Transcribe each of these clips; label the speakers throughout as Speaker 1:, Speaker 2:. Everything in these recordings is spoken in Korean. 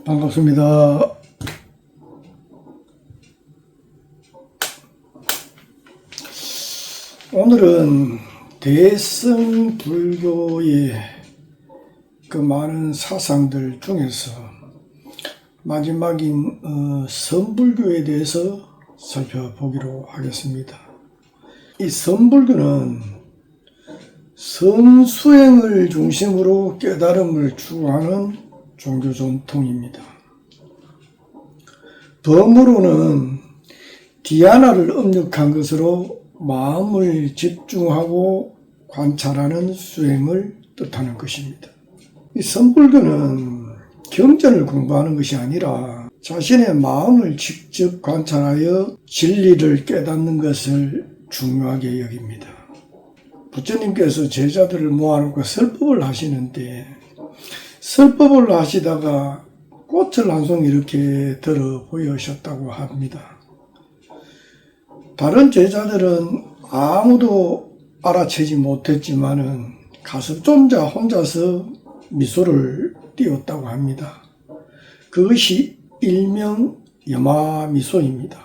Speaker 1: 반갑습니다. 오늘은 대승 불교의 그 많은 사상들 중에서 마지막인 선불교에 대해서 살펴보기로 하겠습니다. 이 선불교는 선수행을 중심으로 깨달음을 추구하는 종교 전통입니다. 덤으로는 디아나를 업력한 것으로 마음을 집중하고 관찰하는 수행을 뜻하는 것입니다. 이 선불교는 경전을 공부하는 것이 아니라 자신의 마음을 직접 관찰하여 진리를 깨닫는 것을 중요하게 여깁니다. 부처님께서 제자들을 모아놓고 설법을 하시는데 설법을 하시다가 꽃을 한 송이 이렇게 들어 보이셨다고 합니다. 다른 제자들은 아무도 알아채지 못했지만은 가섭존자 혼자서 미소를 띄웠다고 합니다. 그것이 일명 여마미소입니다.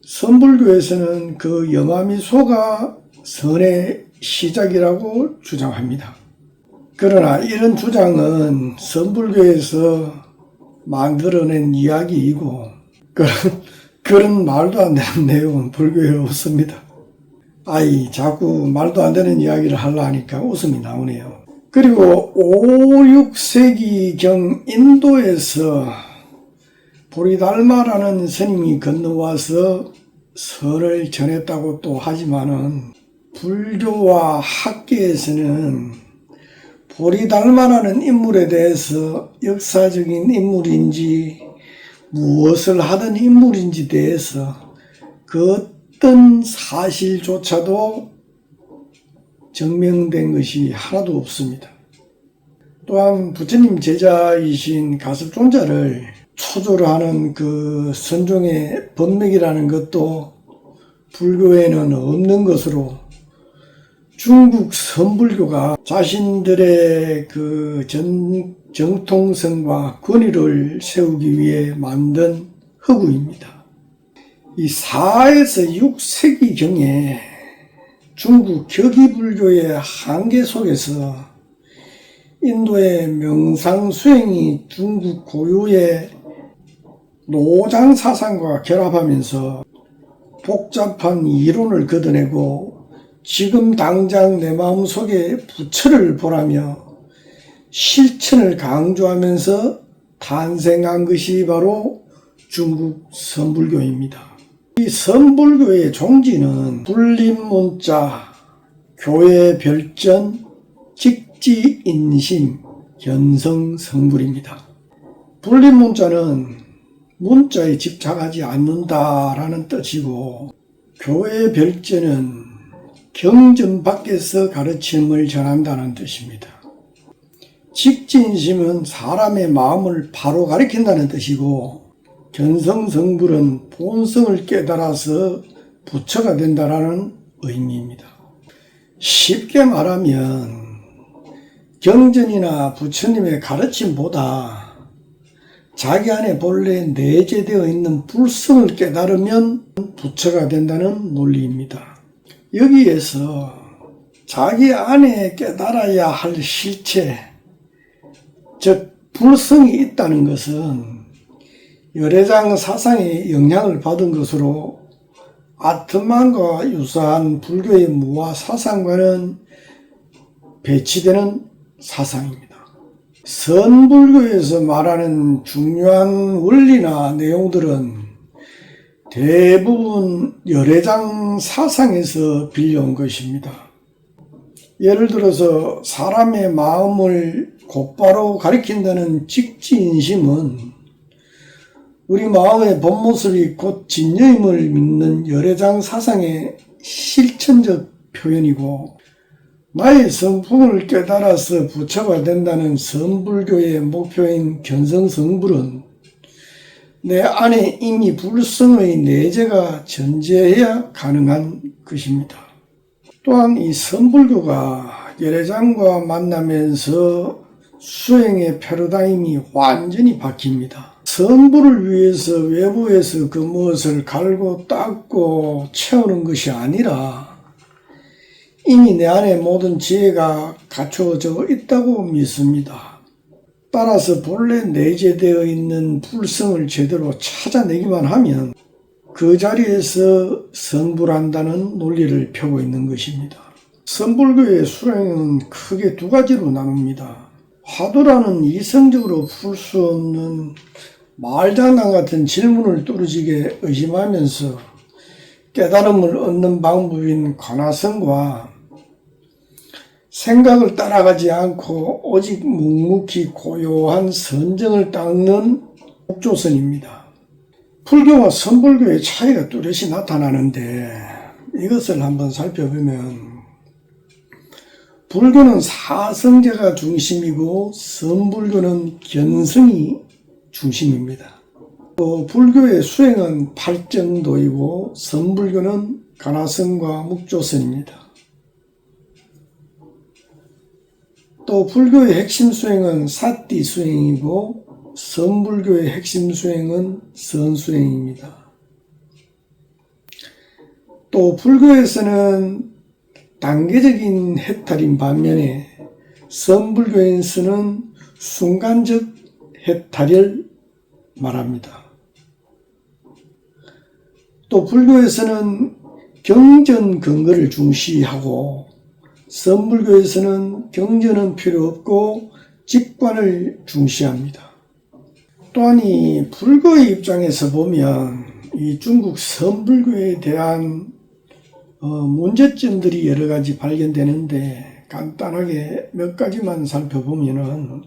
Speaker 1: 선불교에서는 그 여마미소가 선의 시작이라고 주장합니다. 그러나 이런 주장은 선불교에서 만들어낸 이야기이고 그런 말도 안 되는 내용은 불교에 없습니다. 자꾸 말도 안 되는 이야기를 하려니까 웃음이 나오네요. 그리고 5, 6세기경 인도에서 보리달마라는 스님이 건너와서 선을 전했다고 또 하지만은 불교와 학계에서는 보리달마라는 인물에 대해서 역사적인 인물인지 무엇을 하던 인물인지 대해서 그 어떤 사실조차도 증명된 것이 하나도 없습니다. 또한 부처님 제자이신 가섭존자를 초조로 하는 그 선종의 법맥이라는 것도 불교에는 없는 것으로 중국 선불교가 자신들의 그 정통성과 권위를 세우기 위해 만든 허구입니다. 이 4에서 6세기경에 중국 격의불교의 한계 속에서 인도의 명상수행이 중국 고유의 노장사상과 결합하면서 복잡한 이론을 걷어내고 지금 당장 내 마음속에 부처를 보라며 실천을 강조하면서 탄생한 것이 바로 중국 선불교입니다. 이 선불교의 종지는 불립문자, 교회별전, 직지인심, 견성성불입니다. 불립문자는 문자에 집착하지 않는다라는 뜻이고, 교회별전은 경전 밖에서 가르침을 전한다는 뜻입니다. 직지인심은 사람의 마음을 바로 가리킨다는 뜻이고, 견성성불은 본성을 깨달아서 부처가 된다는 의미입니다. 쉽게 말하면 경전이나 부처님의 가르침보다 자기 안에 본래 내재되어 있는 불성을 깨달으면 부처가 된다는 논리입니다. 여기에서 자기 안에 깨달아야 할 실체, 즉 불성이 있다는 것은 열애장 사상의 영향을 받은 것으로 아트만과 유사한 불교의 무화 사상과는 배치되는 사상입니다. 선불교에서 말하는 중요한 원리나 내용들은 대부분 열애장 사상에서 빌려온 것입니다. 예를 들어서 사람의 마음을 곧바로 가리킨다는 직지인심은 우리 마음의 본 모습이 곧 진여임을 믿는 열애장 사상의 실천적 표현이고, 나의 성품을 깨달아서 부처가 된다는 선불교의 목표인 견성성불은 내 안에 이미 불성의 내재가 존재해야 가능한 것입니다. 또한 이 선불교가 열애장과 만나면서 수행의 패러다임이 완전히 바뀝니다. 성부를 위해서 외부에서 그 무엇을 갈고 닦고 채우는 것이 아니라 이미 내 안에 모든 지혜가 갖추어져 있다고 믿습니다. 따라서 본래 내재되어 있는 불성을 제대로 찾아내기만 하면 그 자리에서 성불한다는 논리를 펴고 있는 것입니다. 성불교의 수행은 크게 두 가지로 나눕니다. 화두라는 이성적으로 풀 수 없는 말장난 같은 질문을 뚜렷하게 의심하면서 깨달음을 얻는 방법인 관화성과 생각을 따라가지 않고 오직 묵묵히 고요한 선정을 닦는 묵조선입니다. 불교와 선불교의 차이가 뚜렷이 나타나는데 이것을 한번 살펴보면 불교는 사성제가 중심이고 선불교는 견성이 중심입니다. 또 불교의 수행은 팔정도이고 선불교는 관화성과 묵조선입니다. 또 불교의 핵심 수행은 사띠 수행이고 선불교의 핵심 수행은 선수행입니다. 또 불교에서는 단계적인 해탈인 반면에 선불교에서는 순간적 해탈을 말합니다. 또 불교에서는 경전 근거를 중시하고 선불교에서는 경전은 필요 없고 직관을 중시합니다. 또한 이 불교의 입장에서 보면 이 중국 선불교에 대한 문제점들이 여러 가지 발견되는데 간단하게 몇 가지만 살펴보면은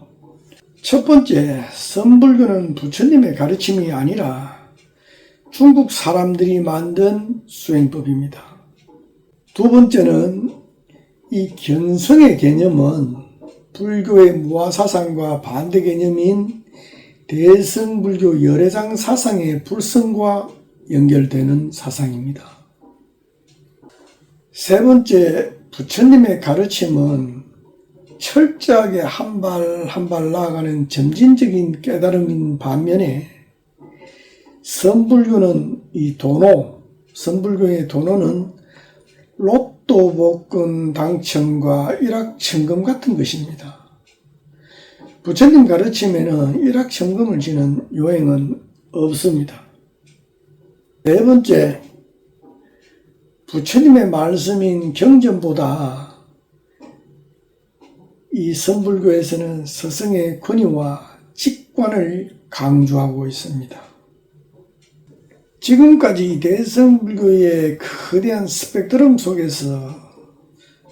Speaker 1: 첫 번째, 선불교는 부처님의 가르침이 아니라 중국 사람들이 만든 수행법입니다. 두 번째는 이 견성의 개념은 불교의 무아사상과 반대 개념인 대성불교 열애장 사상의 불성과 연결되는 사상입니다. 세 번째, 부처님의 가르침은 철저하게 한 발 한 발 나아가는 점진적인 깨달음인 반면에 선불교는 선불교의 도노는 로또 복권 당첨과 일확천금 같은 것입니다. 부처님 가르침에는 일확천금을 지는 요행은 없습니다. 네 번째, 부처님의 말씀인 경전보다 이 선불교에서는 스승의 권위와 직관을 강조하고 있습니다. 지금까지 대성불교의 거대한 스펙트럼 속에서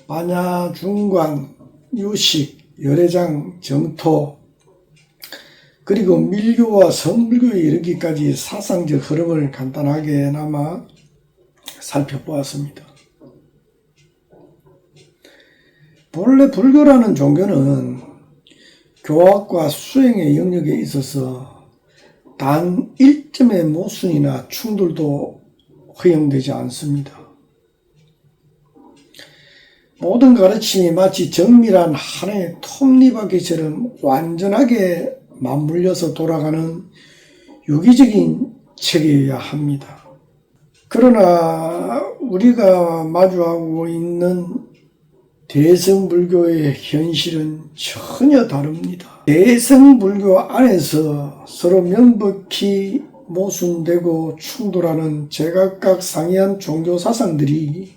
Speaker 1: 반야, 중관, 유식, 열애장, 정토 그리고 밀교와 선불교에 이르기까지 사상적 흐름을 간단하게나마 살펴보았습니다. 본래 불교라는 종교는 교학과 수행의 영역에 있어서 단 일점의 모순이나 충돌도 허용되지 않습니다. 모든 가르침이 마치 정밀한 하나의 톱니바퀴처럼 완전하게 맞물려서 돌아가는 유기적인 체계여야 합니다. 그러나 우리가 마주하고 있는 대성불교의 현실은 전혀 다릅니다. 대성불교 안에서 서로 명백히 모순되고 충돌하는 제각각 상이한 종교 사상들이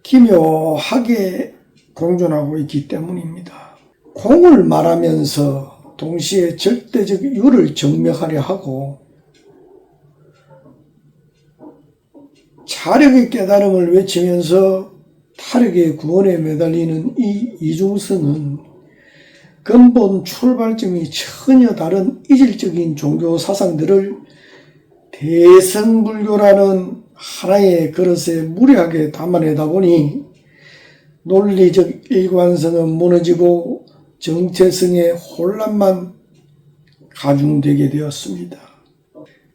Speaker 1: 기묘하게 공존하고 있기 때문입니다. 공을 말하면서 동시에 절대적 유를 증명하려 하고 자력의 깨달음을 외치면서 타력의 구원에 매달리는 이 이중성은 근본 출발점이 전혀 다른 이질적인 종교 사상들을 대성불교라는 하나의 그릇에 무례하게 담아내다 보니 논리적 일관성은 무너지고 정체성의 혼란만 가중되게 되었습니다.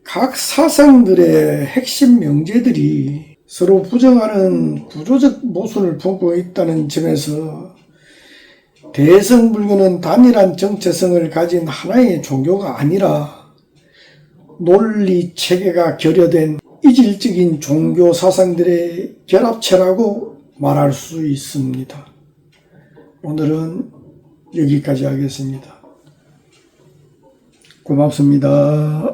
Speaker 1: 각 사상들의 핵심 명제들이 서로 부정하는 구조적 모순을 품고 있다는 점에서 대성불교는 단일한 정체성을 가진 하나의 종교가 아니라 논리 체계가 결여된 이질적인 종교 사상들의 결합체라고 말할 수 있습니다. 오늘은 여기까지 하겠습니다. 고맙습니다.